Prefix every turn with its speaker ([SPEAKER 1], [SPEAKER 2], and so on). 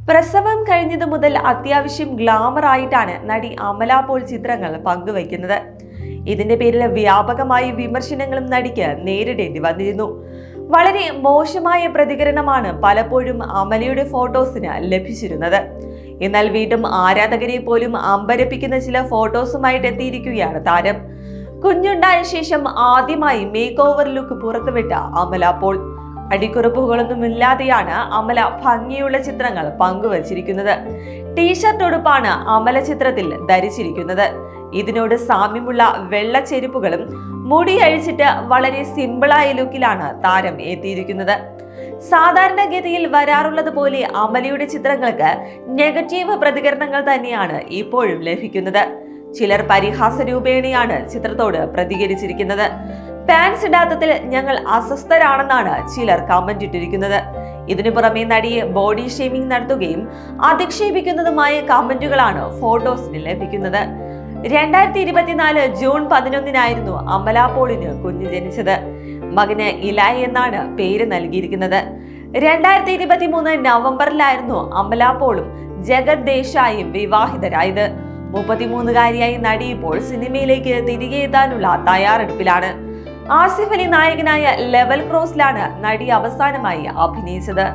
[SPEAKER 1] പ്രസവം കഴിഞ്ഞതു മുതൽ അത്യാവശ്യം ഗ്ലാമർ ആയിട്ടാണ് നടി അമല പോൾ ചിത്രങ്ങൾ പങ്കുവയ്ക്കുന്നത്. ഇതിന്റെ പേരിൽ വ്യാപകമായ വിമർശനങ്ങളും നടിക്ക് നേരിടേണ്ടി വന്നിരുന്നു. വളരെ മോശമായ പ്രതികരണമാണ് പലപ്പോഴും അമലയുടെ ഫോട്ടോസിന് ലഭിച്ചിരുന്നത്. എന്നാൽ വീണ്ടും ആരാധകരെ പോലും അമ്പരപ്പിക്കുന്ന ചില ഫോട്ടോസുമായിട്ട് എത്തിയിരിക്കുകയാണ് താരം. കുഞ്ഞുണ്ടായ ശേഷം ആദ്യമായി മേക്ക് ഓവർ ലുക്ക് പുറത്തുവിട്ട അമല പോൾ. അടിക്കുറിപ്പുകളൊന്നുമില്ലാതെയാണ് അമല ഭംഗിയുള്ള ചിത്രങ്ങൾ പങ്കുവച്ചിരിക്കുന്നത്. ടീഷർട്ട് ഉടുപ്പാണ് അമല ചിത്രത്തിൽ ധരിച്ചിരിക്കുന്നത്. ഇതിനോട് സാമ്യമുള്ള വെള്ള ചെരുപ്പുകളും മുടി അഴിച്ചിട്ട് വളരെ സിമ്പിളായ ലുക്കിലാണ് താരം എത്തിയിരിക്കുന്നത്. സാധാരണഗതിയിൽ വരാറുള്ളത് പോലെ അമലയുടെ ചിത്രങ്ങൾക്ക് നെഗറ്റീവ് പ്രതികരണങ്ങൾ തന്നെയാണ് ഇപ്പോഴും ലഭിക്കുന്നത്. ചിലർ പരിഹാസ രൂപേണയാണ് ചിത്രത്തോട് പ്രതികരിച്ചിരിക്കുന്നത്. പാൻസ് ഇടാത്തതിൽ ഞങ്ങൾ അസ്വസ്ഥരാണെന്നാണ് ചിലർ കമന്റ് ഇട്ടിരിക്കുന്നത്. ഇതിനു പുറമെ നടിയെ ബോഡി ഷേമിംഗ് നടത്തുകയും അധിക്ഷേപിക്കുന്നതുമായ കമന്റുകളാണ് ഫോട്ടോസിന് ലഭിക്കുന്നത്. 2024 ജൂൺ 11 അമല പോളിന് കുഞ്ഞ് ജനിച്ചത്. മകന് ഇലായ് എന്നാണ് പേര് നൽകിയിരിക്കുന്നത്. 2023 നവംബറിലായിരുന്നു അമല പോളും ജഗത് ദേശായും വിവാഹിതരായത്. 33-കാരിയായ നടി ഇപ്പോൾ സിനിമയിലേക്ക് തിരികെ എത്താനുള്ള തയ്യാറെടുപ്പിലാണ്. ആസിഫ് അലി നായകനായ ലെവൽ ക്രോസിലാണ് നടി അവസാനമായി അഭിനയിച്ചത്.